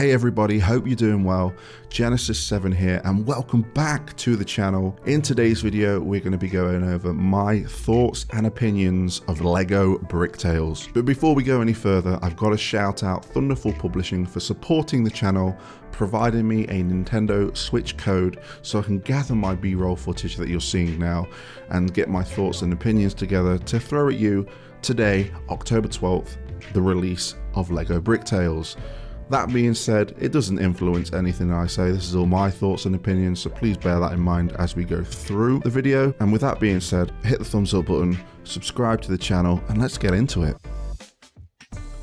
Hey everybody, hope you're doing well. Genesis7 here and welcome back to the channel. In today's video, we're going to be going over my thoughts and opinions of LEGO Bricktales. But before we go any further, I've got to shout out Thunderful Publishing for supporting the channel, providing me a Nintendo Switch code so I can gather my B-roll footage that you're seeing now and get my thoughts and opinions together to throw at you today, October 12th, the release of LEGO Bricktales. That being said, it doesn't influence anything I say. This is all my thoughts and opinions, so please bear that in mind as we go through the video. And with that being said, hit the thumbs up button, subscribe to the channel, and let's get into it.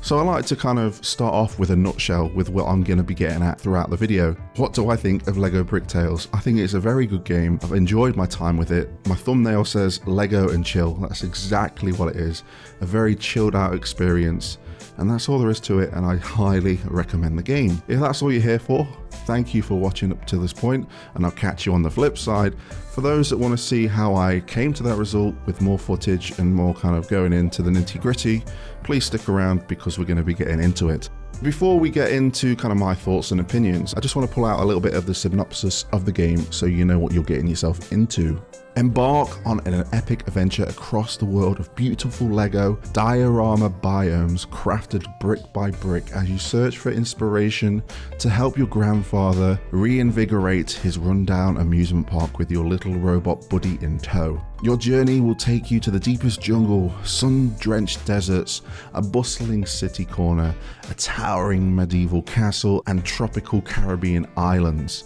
So I like to kind of start off with a nutshell with what I'm going to be getting at throughout the video. What do I think of LEGO Bricktales? I think it's a very good game. I've enjoyed my time with it. My thumbnail says LEGO and chill. That's exactly what it is. A very chilled out experience. And that's all there is to it, and I highly recommend the game. If that's all you're here for, thank you for watching up to this point, and I'll catch you on the flip side. For those that want to see how I came to that result with more footage and more kind of going into the nitty-gritty, please stick around because we're going to be getting into it. Before we get into kind of my thoughts and opinions, I just want to pull out a little bit of the synopsis of the game so you know what you're getting yourself into. Embark on an epic adventure across the world of beautiful LEGO diorama biomes crafted brick by brick as you search for inspiration to help your grandfather reinvigorate his rundown amusement park with your little robot buddy in tow. Your journey will take you to the deepest jungle, sun-drenched deserts, a bustling city corner, a towering medieval castle, and tropical Caribbean islands.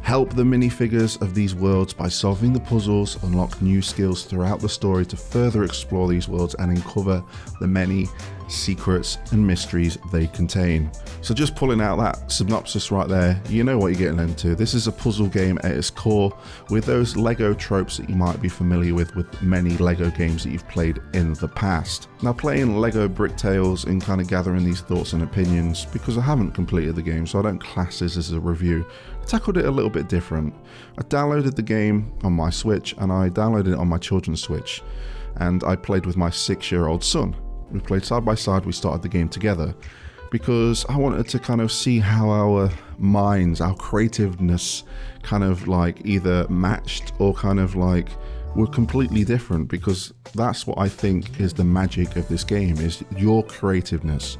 Help the minifigures of these worlds by solving the puzzles, unlock new skills throughout the story to further explore these worlds and uncover the many secrets and mysteries they contain. So just pulling out that synopsis right there, you know what you're getting into. This is a puzzle game at its core with those LEGO tropes that you might be familiar with many LEGO games that you've played in the past. Now playing LEGO Bricktales and kind of gathering these thoughts and opinions, because I haven't completed the game so I don't class this as a review, I tackled it a little bit different. I downloaded the game on my Switch and I downloaded it on my children's Switch, and I played with my 6-year-old son. We played side by side, we started the game together because I wanted to kind of see how our minds, our creativeness kind of like either matched or kind of like were completely different, because that's what I think is the magic of this game, is your creativeness.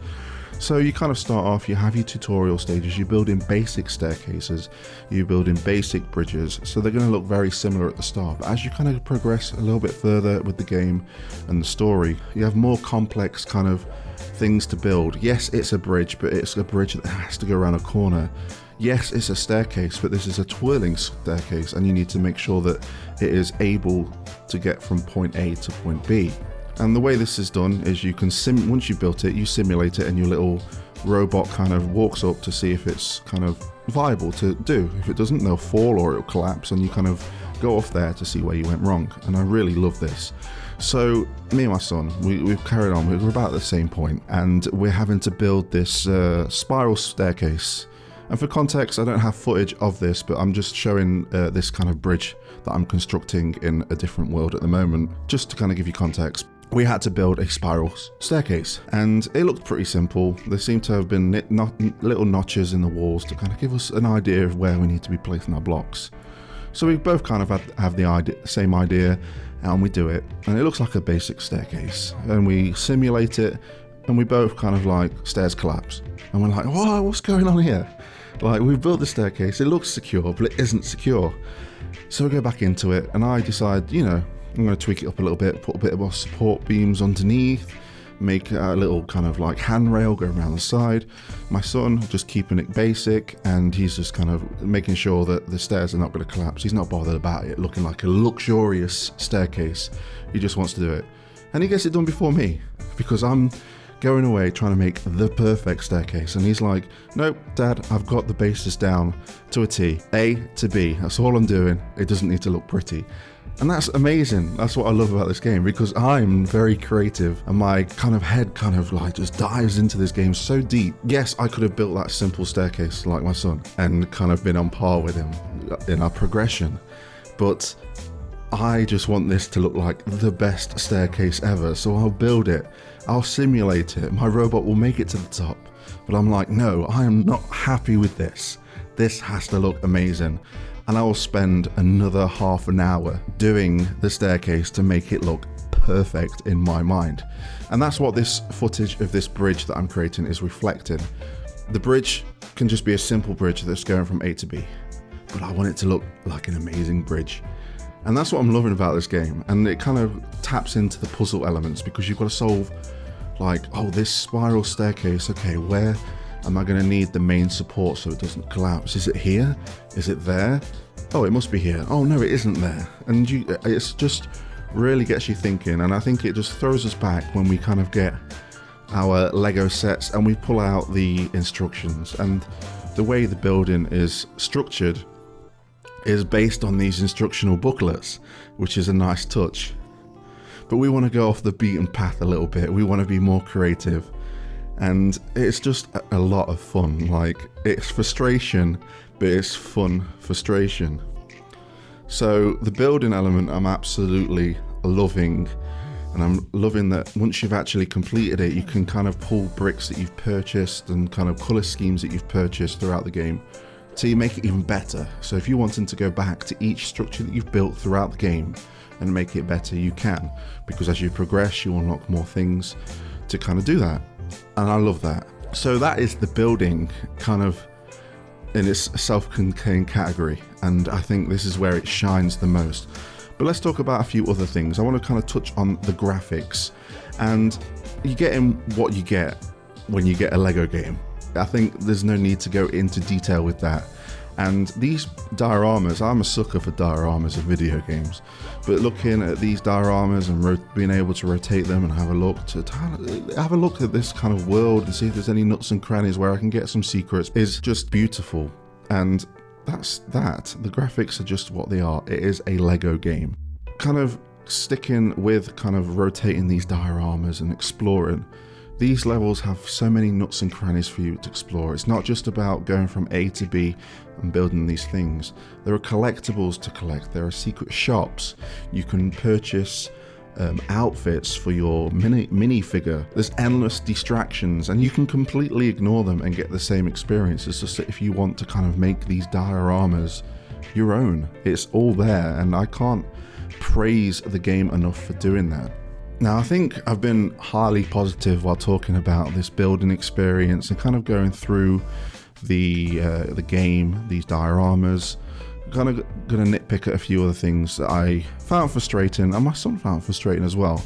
So you kind of start off, you have your tutorial stages, you build in basic staircases, you build in basic bridges, so they're going to look very similar at the start. But as you kind of progress a little bit further with the game and the story, you have more complex kind of things to build. Yes, it's a bridge, but it's a bridge that has to go around a corner. Yes, it's a staircase, but this is a twirling staircase, and you need to make sure that it is able to get from point A to point B. And the way this is done is you can once you've built it, you simulate it, and your little robot kind of walks up to see if it's kind of viable to do. If it doesn't, they'll fall or it'll collapse, and you kind of go off there to see where you went wrong. And I really love this. So me and my son, we've carried on. We're about at the same point, and we're having to build this spiral staircase. And for context, I don't have footage of this, but I'm just showing this kind of bridge that I'm constructing in a different world at the moment, just to kind of give you context. We had to build a spiral staircase, and it looked pretty simple. There seemed to have been little notches in the walls to kind of give us an idea of where we need to be placing our blocks. So we both kind of have the same idea, and we do it, and it looks like a basic staircase. And we simulate it, and we both kind of like, stairs collapse. And we're like, whoa, what's going on here? Like, we've built the staircase, it looks secure, but it isn't secure. So we go back into it, and I decide, you know, I'm going to tweak it up a little bit, put a bit of our support beams underneath, make a little kind of like handrail go around the side. My son just keeping it basic, and he's just kind of making sure that the stairs are not going to collapse. He's not bothered about it looking like a luxurious staircase. He just wants to do it. And he gets it done before me, because I'm going away trying to make the perfect staircase, and he's like, nope, Dad, I've got the basis down to a T, A to B, that's all I'm doing. It doesn't need to look pretty. And that's amazing. That's what I love about this game, because I'm very creative and my kind of head kind of like just dives into this game so deep. Yes, I could have built that simple staircase like my son and kind of been on par with him in our progression, but I just want this to look like the best staircase ever. So I'll build it, I'll simulate it, my robot will make it to the top, but I'm like, no, I am not happy with this. This has to look amazing. And I will spend another half an hour doing the staircase to make it look perfect in my mind. And that's what this footage of this bridge that I'm creating is reflecting. The bridge can just be a simple bridge that's going from A to B, but I want it to look like an amazing bridge. And that's what I'm loving about this game. And it kind of taps into the puzzle elements, because you've got to solve like, oh, this spiral staircase, okay, where am I going to need the main support so it doesn't collapse? Is it here? Is it there? Oh, it must be here. Oh no, it isn't there. And it's just really gets you thinking. And I think it just throws us back when we kind of get our Lego sets and we pull out the instructions. And the way the building is structured is based on these instructional booklets, which is a nice touch. But we want to go off the beaten path a little bit. We want to be more creative. And it's just a lot of fun. Like, it's frustration, but it's fun frustration. So the building element I'm absolutely loving. And I'm loving that once you've actually completed it, you can kind of pull bricks that you've purchased and kind of color schemes that you've purchased throughout the game to make it even better. So if you're wanting to go back to each structure that you've built throughout the game and make it better, you can, because as you progress, you unlock more things to kind of do that. And I love that. So that is the building kind of in its self-contained category. And I think this is where it shines the most. But let's talk about a few other things. I want to kind of touch on the graphics. And you get in what you get when you get a Lego game. I think there's no need to go into detail with that. And these dioramas, I'm a sucker for dioramas in video games. But looking at these dioramas and being able to rotate them and have a look at this kind of world and see if there's any nooks and crannies where I can get some secrets is just beautiful. And that's that. The graphics are just what they are. It is a Lego game. Kind of sticking with kind of rotating these dioramas and exploring. These levels have so many nooks and crannies for you to explore. It's not just about going from A to B and building these things. There are collectibles to collect. There are secret shops. You can purchase outfits for your minifigure. There's endless distractions and you can completely ignore them and get the same experience. It's just that if you want to kind of make these dioramas your own, it's all there, and I can't praise the game enough for doing that. Now, I think I've been highly positive while talking about this building experience and kind of going through the game, these dioramas. I'm kind of going to nitpick at a few other things that I found frustrating, and my son found frustrating as well.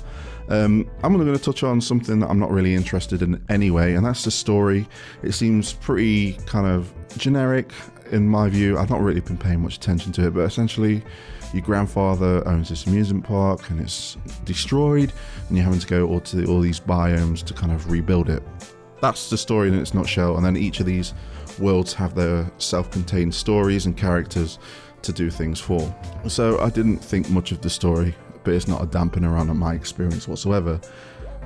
I'm going to touch on something that I'm not really interested in anyway, and that's the story. It seems pretty kind of generic in my view. I've not really been paying much attention to it, but essentially your grandfather owns this amusement park and it's destroyed and you're having to go to all these biomes to kind of rebuild it. That's the story in its nutshell, and then each of these worlds have their self-contained stories and characters to do things for. So I didn't think much of the story, but it's not a dampener on my experience whatsoever.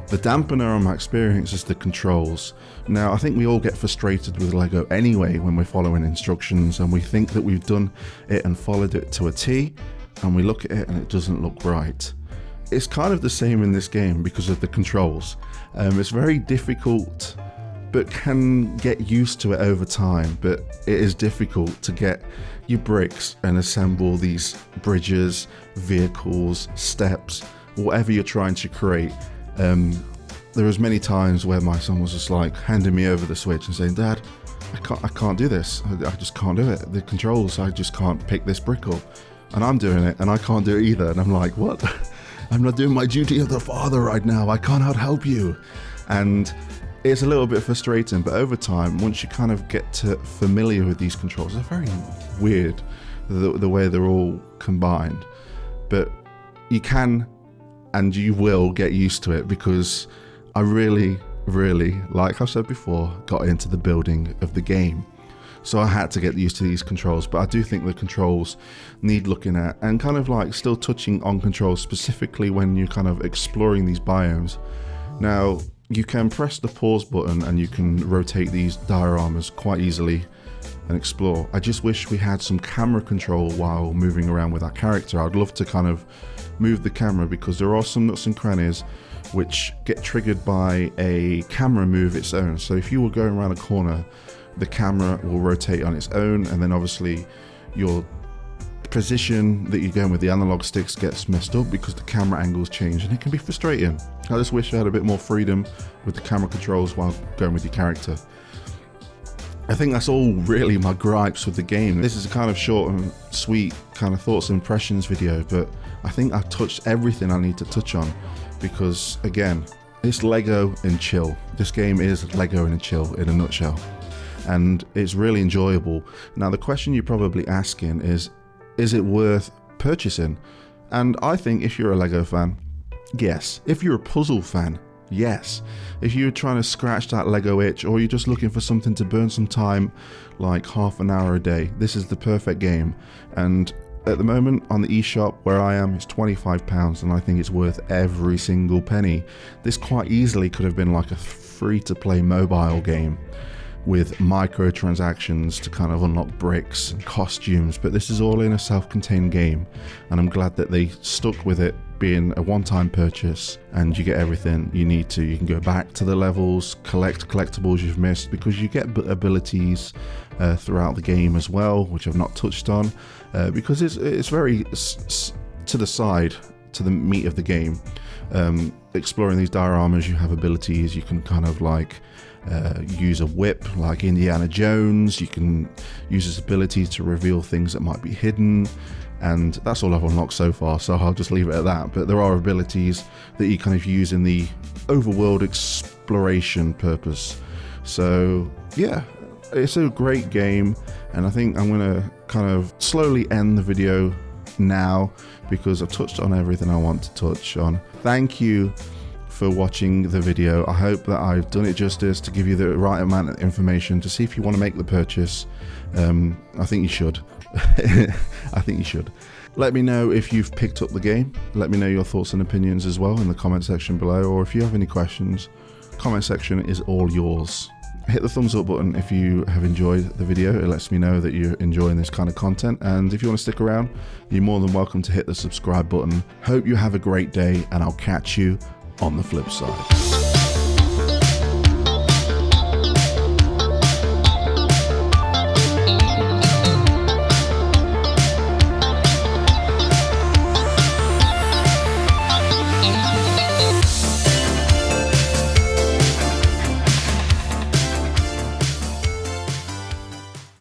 The dampener on my experience is the controls. Now, I think we all get frustrated with Lego anyway when we're following instructions and we think that we've done it and followed it to a T, and we look at it and it doesn't look right. It's kind of the same in this game because of the controls. It's very difficult, but can get used to it over time. But it is difficult to get your bricks and assemble these bridges, vehicles, steps, whatever you're trying to create. There was many times where my son was just like handing me over the Switch and saying, "Dad, I can't do this. I just can't do it. The controls, I just can't pick this brick up." And I'm doing it and I can't do it either. And I'm like, what? I'm not doing my duty of the father right now. I cannot help you. And it's a little bit frustrating, but over time, once you kind of get familiar with these controls, they're very weird, the way they're all combined. But you can and you will get used to it, because I really, like I've said before, got into the building of the game. So I had to get used to these controls, but I do think the controls need looking at, and kind of like still touching on controls specifically when you're kind of exploring these biomes. Now, you can press the pause button and you can rotate these dioramas quite easily and explore. I just wish we had some camera control while moving around with our character. I'd love to kind of move the camera, because there are some nooks and crannies which get triggered by a camera move its own. So if you were going around a corner, the camera will rotate on its own, and then obviously your position that you're going with the analog sticks gets messed up because the camera angles change, and it can be frustrating. I just wish I had a bit more freedom with the camera controls while going with your character. I think that's all really my gripes with the game. This is a kind of short and sweet kind of thoughts and impressions video, but I think I've touched everything I need to touch on because, again, it's Lego and chill. This game is Lego and chill in a nutshell, and it's really enjoyable. Now, the question you're probably asking is it worth purchasing? And I think if you're a Lego fan, yes. If you're a puzzle fan, yes. If you're trying to scratch that Lego itch, or you're just looking for something to burn some time, like half an hour a day, this is the perfect game. And at the moment on the eShop where I am, it's £25, and I think it's worth every single penny. This quite easily could have been like a free-to-play mobile game with microtransactions to kind of unlock bricks and costumes, but this is all in a self-contained game, and I'm glad that they stuck with it being a one-time purchase and you get everything you need to. You can go back to the levels, collect collectibles you've missed, because you get abilities throughout the game as well, which I've not touched on, because it's very to the side, to the meat of the game. Exploring these dioramas, you have abilities. You can kind of like use a whip like Indiana Jones. You can use this ability to reveal things that might be hidden, and that's all I've unlocked so far, so I'll just leave it at that. But there are abilities that you kind of use in the overworld exploration purpose. So yeah, it's a great game, and I think I'm gonna kind of slowly end the video now because I've touched on everything I want to touch on. Thank you for watching the video. I hope that I've done it justice to give you the right amount of information to see if you want to make the purchase. I think you should. I think you should. Let me know if you've picked up the game. Let me know your thoughts and opinions as well in the comment section below, or if you have any questions, comment section is all yours. Hit the thumbs up button if you have enjoyed the video. It lets me know that you're enjoying this kind of content, and if you want to stick around, you're more than welcome to hit the subscribe button. Hope you have a great day, and I'll catch you on the flip side.